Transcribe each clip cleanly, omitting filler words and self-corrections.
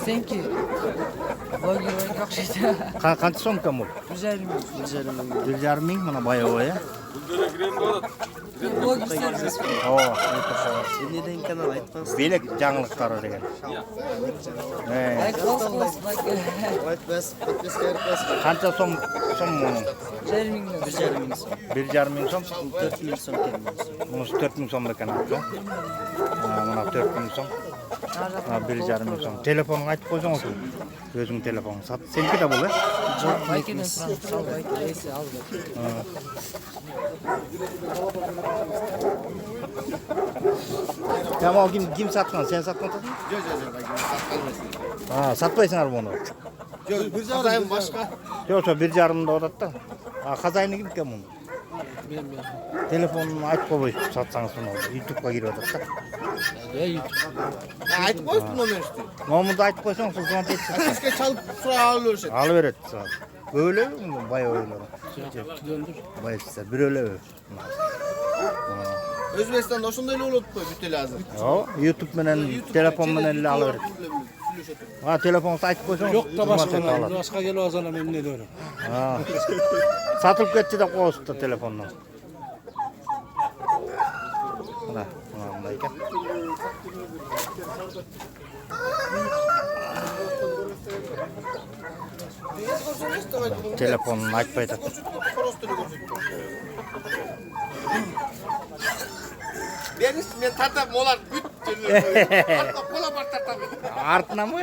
Senki. Блогер жақшайды. Qancha so'm ekan bu? 1,5 ming, mana boyovi ya. Блогер сервис. Неден канал айтпаңыз. Belek жаңылықтары деген. Лайк қылыңыз. Айтпас, подписка айтпас. Qancha so'm мұның? 1,5 мың. 1,5 ming so'm. 4 миң сом келді. Bunisi 4 ming so'm ekan aka. Mana 4 ming so'm. 1,5 ming so'm. Telefonunu aytib qo'ysangiz. O'zing telefonini sat. Seniki de bu, ha? Жоқ, байкеден сұрам. Сал байке рейсі алды. Tamam kim satkan? Sen satmadın? Жоқ, Satmayısınlar bunu. жоқ, бір жағдайым башқа. Yok, 1,5'da orada da. Kazayını kim ki bunu? Мен. Telefonunu ayıp koyup satsanız bunu. YouTube'a giriyor da. Айтып қойсын номер үсті. Nomuda ayıp koysan hizmet etsin. Подписка çalıp сұра алып өршет. Alıveret sağ. Böyle mi? Bay oyunları. Bay ister. Bir öyle mi? Өзбекстанда ошондой эле болот го бүт эле азыр. Yo, YouTube menen, telefon menen ele alıveret. Telefonu ayıp koysan Yok da hizmet et, başka alır. başka geliyor azana memnun ediyorum. Satılıp geçti de koysun da telefonunu. Buna iken. Telefonunu açmaydı. Men тартам, олар бүт кола бар тартам. Артına mı?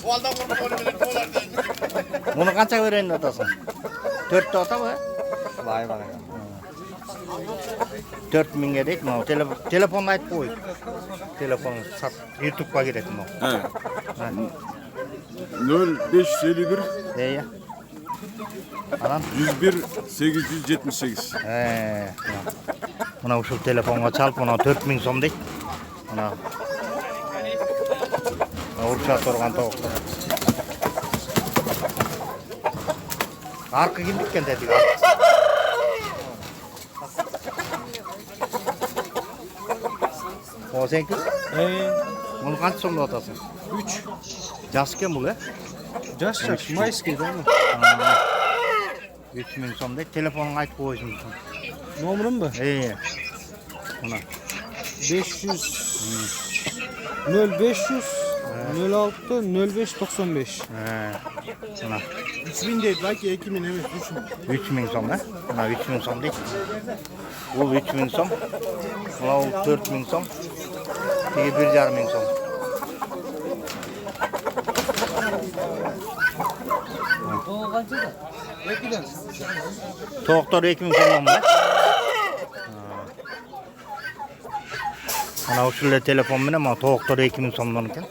O алдан коркон менен олар дейт. Bunu kança verenin atasın? 4 de ata mı? Vay bana. 4 ming'e değil mi? Telefonunu ayıp koy. Telefonu sat. YouTube'a girelim o. He. 0551 Ya. Anam. 101 878. Buna şu telefonga çalıp buna 4 ming so'm deydi. Buna. Uruşa turgan tovuqlar. Arka kim dikken dedik. O senki? Bunu qancha so'mga otasın? 3. Jası kim bu, he? Жаш, майский, да? 3 ming so'm deydi. Telefonunu aytib qo'yishim uchun. Номерім бі? Buna. 500 0500 06 05 95. Buna. 3000 deyt, belki 2000 emas, 3000. 3 ming so'm, he? Buna 3 ming so'm deydi. Bu 3 ming so'm. Buna 4 ming so'm. Tegi 1,5 ming so'm. Ол қанша да? 2-ден. Toğuklar 2 ming so'm mu? Ana usulde telefon mene ama toğuklar 2 ming so'mdan ekan.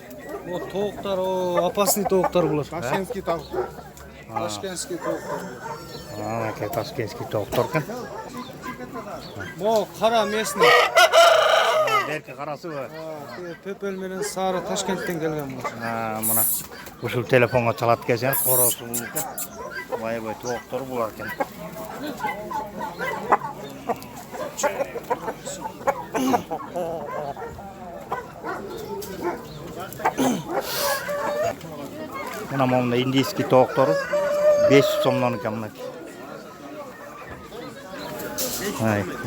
O tovuqlar, o опасный tovuqlar bular. Ташкентский тауық. Ташкентский tovuqlar. Aka Toshkentskiy to'g'tor ekan. Bu qara местный. Belki qarasi bu. Pepel menen sары Tashkentdan kelgan bular. Mana usul telefonga chalatgan qorosi bu ekan. Voy to'g'tor bular ekan. Mana bunda indiyskiy tovuqlar 500 so'mdan ekan mana.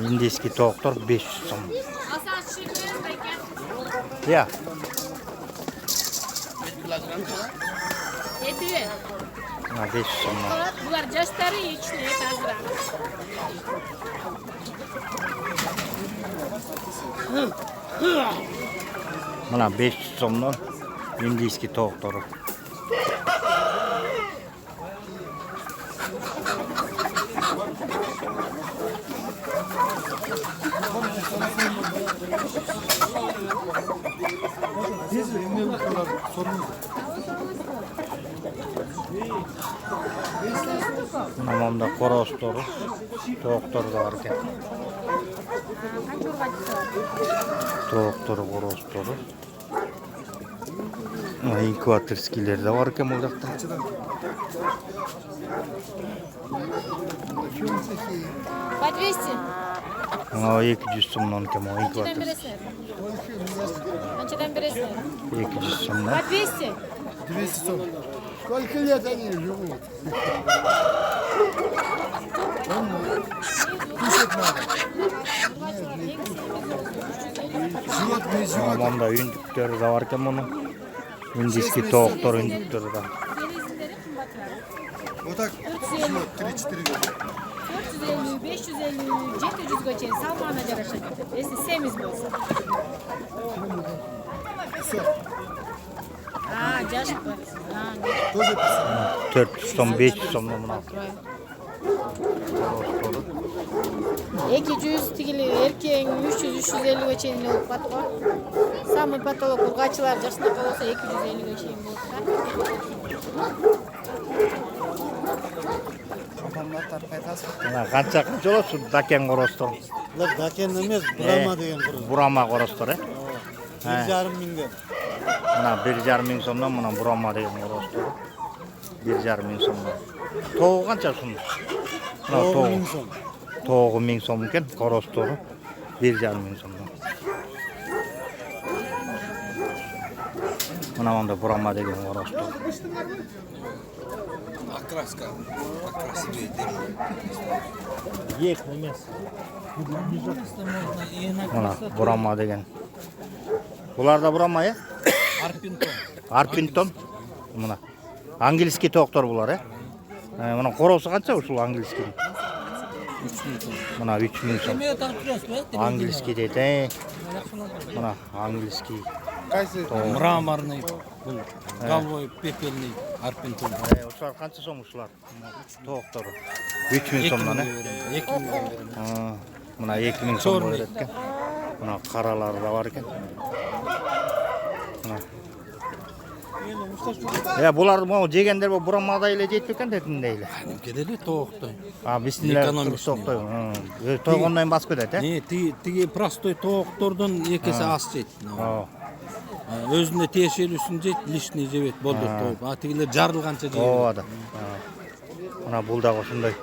Indiyskiy tovuqlar 500 so'm. Ya. Eti. 500 so'mdan. Bular jashtari yechishni azroq. Mana 500 so'mdan indiyskiy tovuqlar. Namamda qorostori, tovuqtori da var ekan. Tovuqtori, qorostori. Ekvatorskiler de var ekan bu yoqda. По 200. Mına 200 so'mdan ekan bu Qanchadan inkvartır. berasizlar? Qanchadan berasizlar? 200 so'mdan. Va 200. 200 сом. Сколько лет они живут? Кушать надо. Живот не живот. Manda ündüktörü de var ekan bunun. Indiski tovuqlar ündüktörü de. Belizlari qimmatroq. Вот так. 3-4 года. 450, 550, 700 gacha salmoni jarashadi. Esli semiz bo'lsa. Ha, jash bor. Ha, Тоже 50. 400 so'm, 500 so'mdan buna. 200 tigili erkek 300-350 ga cheyin olib patqon. Самый потолок urg'achilar jasnaqa bo'lsa 250 ga cheyin bo'lsa. Odamlar tarqaytasizmi? Mına qancha oladi shu daken qorostor? Bular daken emas, Brahma degan quruz. Burama qorostor, 1,5 mingdan. Mına 1,5 ming so'mdan mına burama degan qorostor. 1,5 ming so'mdan. Tovuq qancha shunun? Mına tovuq 1000 so'm. Tovuğu 1000 so'm ekan, qorostoru 1,5 ming so'mdan. Mına onda burama degan qorostor. Окраска. Окрасивый. Yek emas. Mına burama degan. Bular da burama ya? Arpinton. Arpinton. Mına. Angliski tovuqlar bular ya. Mına qorosu qancha uşul angliski? 3000 so'm. Mına 3000 so'm. Nimaga tarqayapsiz? Angliski deydi. Mına angliski. Кайсы? Мраморный, головой пепельный арпинтон. Uşlar qancha so'm uşlar? Tovuqları. 3000 so'mdan ya. 2000 berem. Mına 2000 so'm bo'lar ekan. Mına qaralari da var ekan. Ya bular bu jegender bu buramada ile jeyip ekan dedin deyle. Kedeli tovuqtoy. Ha bismillah Ekonomistный. to'xtay. To'yğondan basıp ketadi. Ne, tigi prostoy tovuqtordan ekesi az jeydi. Ha. Özünde teşekkürsün jeydi, lishniy jebet boldu tovuq. Ha tigiler jarılgancha jeydi. O ada. Mına bul da şunday.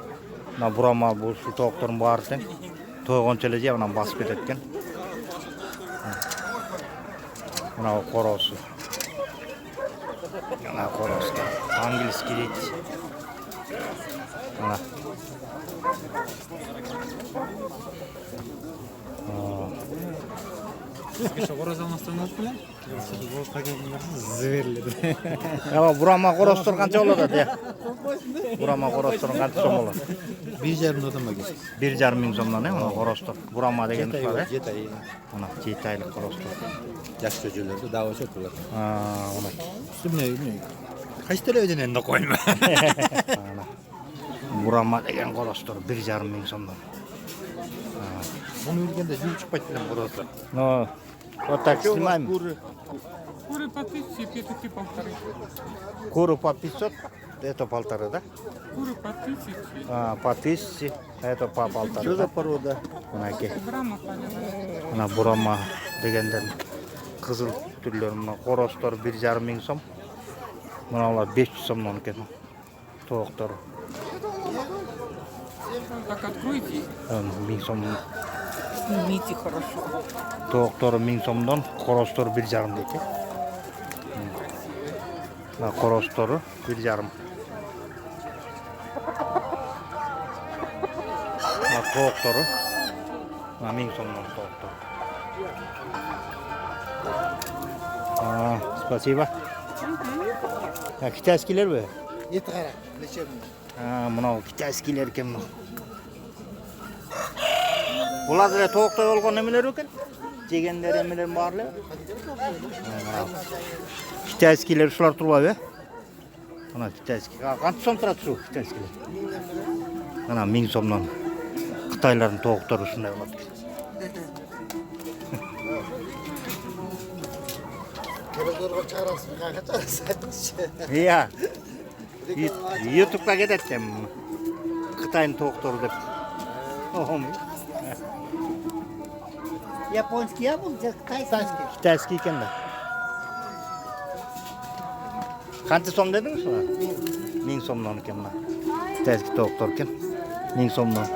Mına burama bu şu tovuqların bari teң. To'yğonchalar jep mına basıp ketetken. Mına qorosu. Mına qorosu. Angliski deydi. Mına. Ya burama qorostor qancha bo'ladi ya? Burama qorostor qancha so'm bo'ladi? 1,5 odamga. 1,5 ming so'mdan ya mana qorostor. Burama degan ular ya. 7 ay. Mana 7 oylik qorostor. Yaş çocuğlarda dava çok olur. Ha, ona. Üstümne. Kaç lira ödün eline koyma. Mana. Burama degan qorostor 1,5 ming so'mdan. Bunu ülkende jüv çıkmaydı burası. No. Вот так снимаем. Куры по 1000, петухи 1,5. Куру по 500, это 1,5, да? Куры по 1000. А, по 1000, это по 1,5. Что за порода? Мынаки. Брама полевая. Мына бурама дегенден кызыл түрлөр мына коростор 1,5 миң сом. Мыналар 500 сомдон экен. Тоуктор Так откройте. 1000 сом. Снимите хорошо. Тоуктор 1000 сомдон, коростор 1,5 дейт. Мына коростору 1,5. Мына тоуктору 1000 сомдон тоуктор. Спасибо. Китайскийлер бе? Eti kara. Лечебный. Мынау китайскийлер экен мынау. Булар деле тооктой болгон немелер экен? Жегендер эмелер бар эле. Китайскийлер ушулар турбайбы? Мына китайский. Канча сом турат ушу китайскийлер? Мына 1000 сомдон. Кытайлардын тооктору ушундай болот экен. Televizorga çağırasın. Kanka çağırasın. Iya. YouTube'ga кетет эми. Кытайдын тооктору деп. Японский я был, китайский. Китайский экен да. Канча сом дедиңиз мына? 1000 сомдон экен мына. Китайский тооктор экен. 1000 сомдон.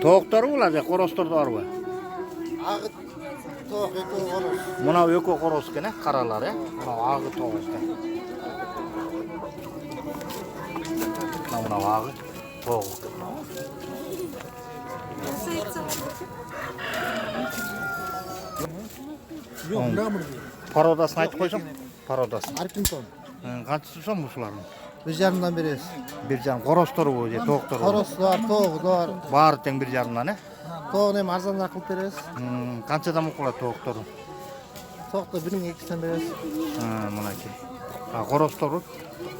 Toğuqtары булар же коростор да барбы? Ағы тоқ екі қорос. Мынау экөө корос экен, каралар, Мынау агы тоғ экен. Мынау агы тоғ. Yok, namır değil. Paroдасын айтып койсоң? Пародасын. Арпинтон. Канчасы сом ушулардын? 1,5-дан бересіз. 1,5 коростору бу же тоğуqтору? Қорос бар, тоғы бар. Баары тең 1,5-дан, Тоғын ем арзандар қылып бересіз. Канчадан укулат тоğуqтору? Тоқты 1,2-ден бересіз. Мынакей. Коростору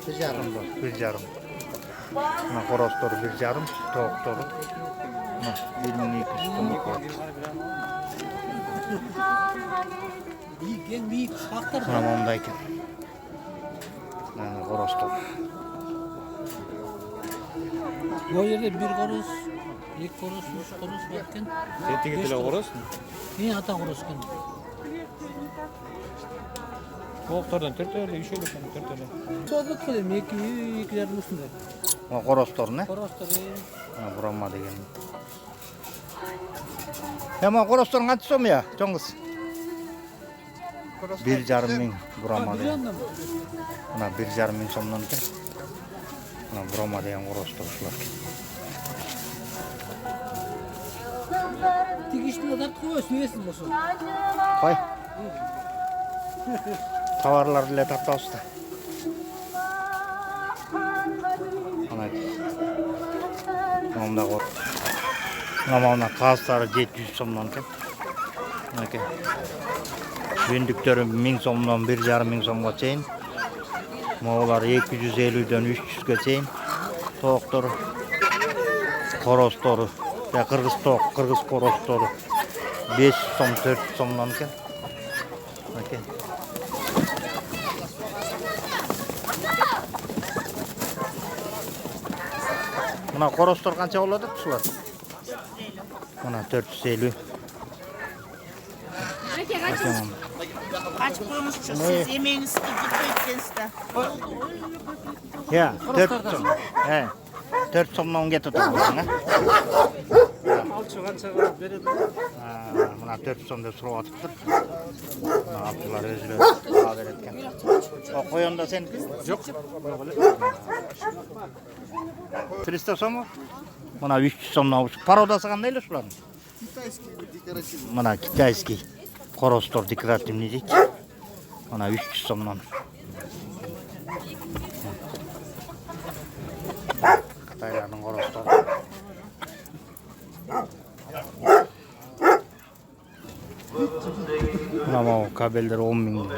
1,5. 1,5. Мына коростору 1,5, тоğuqтору 1,200 сом укулат. En büyük faktör. Мындай экен. Коростор. Bu yerde bir koros, iki koros, üç koros varken. Тетиги деле короз. Ата koros ken. Тоғуктардан 4 эле, 3 эле, 4 эле. Çoğunluk bileyim, ikilerin üstünde. Коростор, не? Korosları. Бурама деген. Ама коросторун канча сом я, чоңгуз? 1,5 миң бурама деген. Мына 1,5 миң сомдон экен. Мына бурама деген коростор ушулар. Tigişini de koyuyor, süyesin boşu. Кой. Товарларды эле тартабыз да. Мына. Мында кор. Мына казтары 700 сомдон экен. Мынакей. Жүндүктөрү 1000 сомдон 1,5 миң сомго чейин. Моолар 250дөн 300га чейин. Тоğuqтору, коростору, кыргыз тоğ, кыргыз коростору 500 сом, 400 сомдон экен. Мынакей. Мына коростор канча болот ушулар? Мына 450. Kaç kurmuşçuk siz yemeğinizi gitmeyseniz de. Ya, 4 сом. 4 сомдон кетет булар, Алчы қаншаға береді? Мына 4 сом деп сурап атыптыр. Мына аттылар өзүлөрү ала берет экен. Коёнда сеники? Жок. 300 сом. Мына 300 сомдон. Пародасы кандай эле ушулардын? Китайский декоративный. Мына китайский коростор декоративный дейт. Мына 300 сомдон. Кытайлардын коростору. Мына кабелдер 10 миң.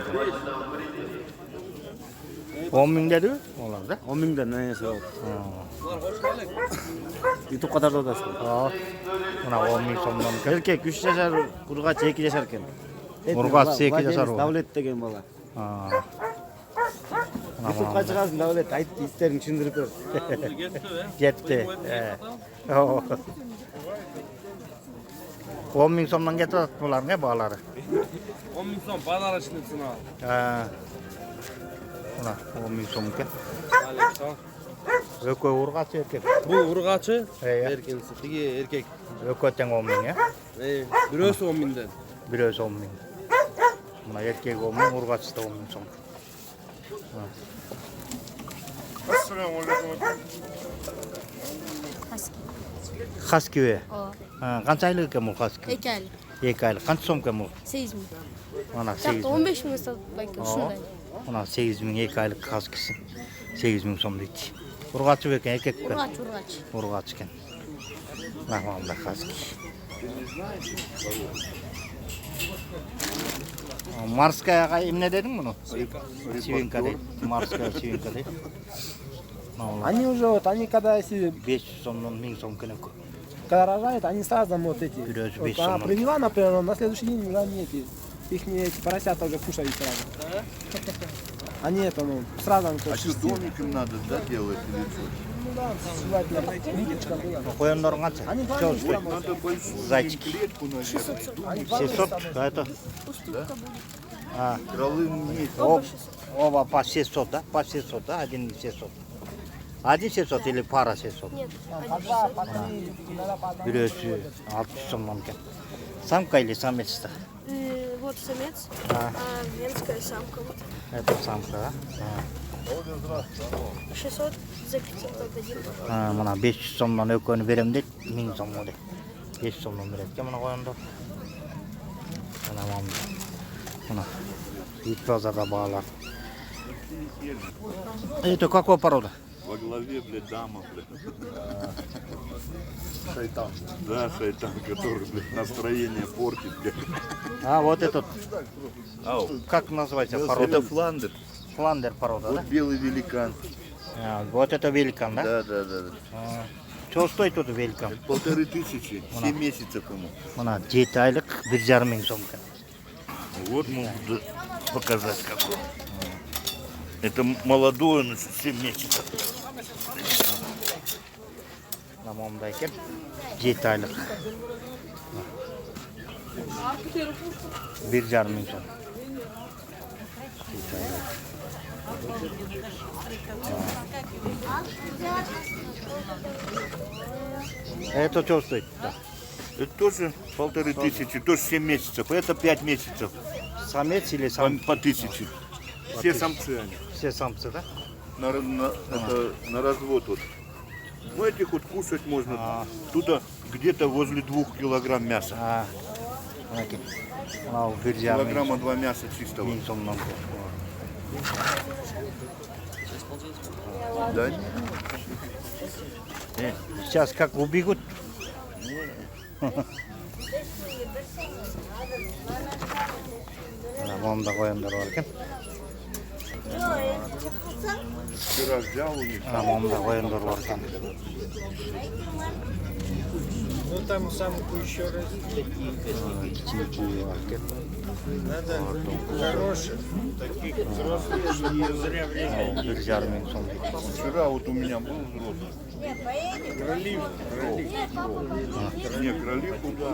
10 миң дедиби? Олар да? 10 миңден несі ол. Ютуб қатарда одасың. Мына 10 миң сомдон. Еркек 3 жашар, Ургач 2 жашар екен. Ургач 2 жашар ол. Давлет деген бала. Ютубқа шығасың Давлет, айт истерін түсіндіріп көр. Жетти. 10 миң сомдон кетип атат булардын баалары. 10 000 сом базар ашынсын ал. Мына 10 миң сом экен. Экөө ургач эркек. Бул ургачы, Иә. эркенси, тиги эркек. Экөө тең 10 миң, Бирөөсү 10 000ден. Бирөөсү 10 миң. Мына эркек 10 миң, ургач да 10 миң сом. Хаски. Канча айлык экен бул хаски? 2 айлык. 2 айлык. Канча сом экен бул? 8 миң. Мына 8 Жақта 15 миң сатып байке ушундай. Мына 8 миң 2 айлык хаскиси. 8 миң сом дейт. Ургачы бекен, эркек бекен? Ургач. Ургач экен. Нормалда хаски. Марская эмне дедиң муну? Свинка дейт. Марская свинка дейт. Они уже вот, они когда если 500 сомдон 1000 сом экен. когда рожают, они сразу вот эти. Бирөөсү Вот, 500 она сомдон. привела, например, на следующий день уже они эти, их не эти поросята уже кушают сразу. Они это, ну, сразу они тоже. Домик им надо, да, делать или что? Ну да, желательно, видишь, как было. Коёндорун канча? Они Чёл, планируют, Надо большую зайчики. клетку, наверное. 600, а это? Уступка будет. Кролы нет. Оба по 600, да? По 600, да? Один 600. Один 700 или пара 700? Нет, Бирөөсү 600 сомдон экен. Самка или самец? Вот самец, А. а венская самка. Вот. Это самка, да? 600 за 500 отдадим. Мына 500 сомдон экөөнү берем дейт, 1000 сомго дейт. 500 сомдон берет экен мына коёнду. Мына ит базарда баалар. Это какого порода? Во главе, блядь, дама, блядь. Шайтан. Да, шайтан, который, блядь, настроение портит, блядь. А, вот этот, Ау. как называется порода? Это фландер. Фландер порода, Вот да? белый великан. Вот это великан, да? Да. Что стоит тут великан? 1500, 7 месяцев ему. Мына 7 айлык 1,5 миң сом экен. Вот могу показать какой. Это молодой, он 7 месяцев. Мына момундай экен. 7 айлык. 1,5 миң сом. Это что стоит? Это тоже 1500, тоже 7 месяцев. Это 5 месяцев. Самец или сам? По 1000. Все самцы они. Все самцы, да? Это на развод вот. Ну этих вот кушать можно. Туда где-то возле 2 килограмм мяса. Мінекей. Мынау 1,5 миң Килограмма 2 мяса чистого. сомнан. Да? Сейчас как убегут. Момунда коёндар бар экен. Вчера взял у них. Момунда коёндар бар экен. Ну там самку еще раз. Кичинекей бар экен. Хороших, таких взрослых, чтобы не зря время. 1,5 миң сом. Вчера вот у меня был взрослый. Кролив. Не, кролику, да,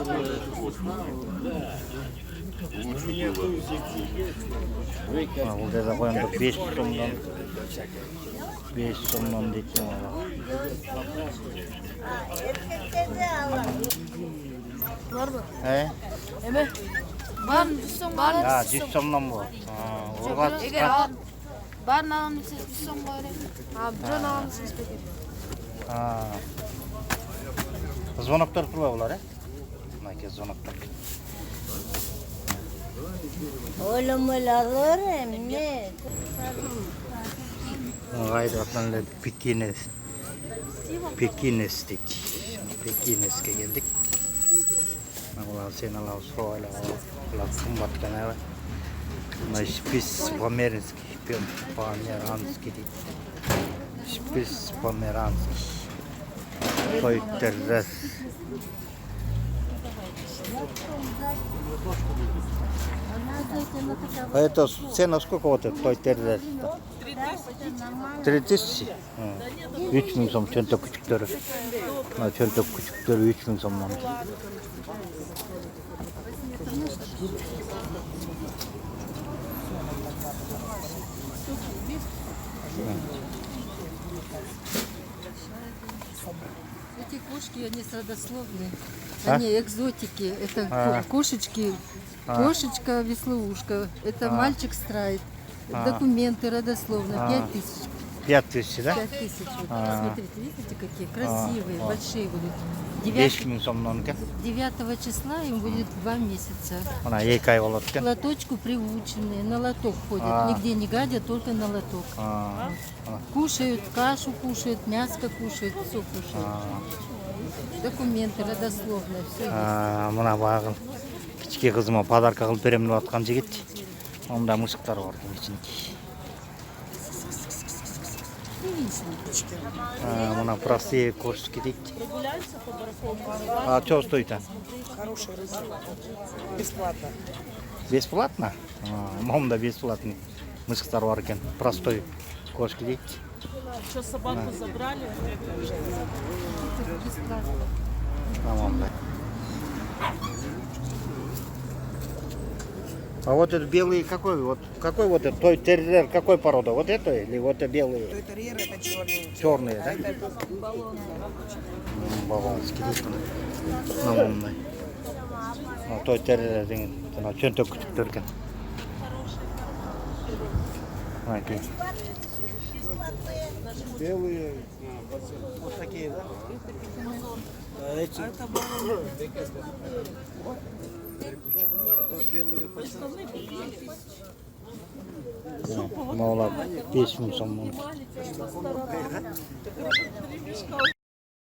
надо вот. Лучше было. Бул жерде коёндар 500 сомдон. 500 сомдон дейт. Бар мı? Эме? Бар mı? 100 сом бар. 100 сомдон бул. Егер ал барын аламын десеңіз 100 сомға беремін. А бірін аламын десеңіз беремін. Звоноктор турбайбы булар, Мынакей звоноктор. Ойламалар эмне? Гайда атанлы Пекинес. Пекинес дейт. Пекинеске келдик. Мына сен алабыз, сойлап алып, булар кымбат экен аябай. Мына шпиц померанский дейт. Шпиц померанский. Той террас. А это цена сколько вот это той террас? 3000. 3000 сом чөнтөк күчүктөрү. Мына чөнтөк күчүктөрү 3000 сомдон. Эти кошки, они садословные. Они экзотики. Это кошечки. Кошечка веслоушка. Это мальчик страйт. Документы родословно. 5000. 5000, да? 5000. Вот. Смотрите, видите, какие красивые, большие будут. 5000 сомдон экен. 9 числа им будет 2 месяца. Мына 2 ай болот К экен. лоточку приученные, на лоток ходят. Нигде не гадят, только на лоток. Кушают, кашу кушают, мяско кушают, все кушают. Документы родословные, все. Мына багы кичке кызыма подарка кылып берем деп аткан жигит. Онда мышыктар бар экен кичинекей. Мына простые кошки дейт. А что стоит? Хороший резерват. Бесплатно. Бесплатно? Момда бесплатный. Мышыктар бар экен. Простой кошки дейт. Что, собаку забрали? Момда. А вот этот белый какой? Вот какой вот этот? Той терьер какой порода? Вот это или вот это белые? Той терьер это черный. Черные, да? Это баллон. Баллонский. Намонный. Ну, той терьер деген. Мына чөнтөк күтүп турган. Айты. Белые. Вот такие, да? А это баллон. Маула 5 мың сом.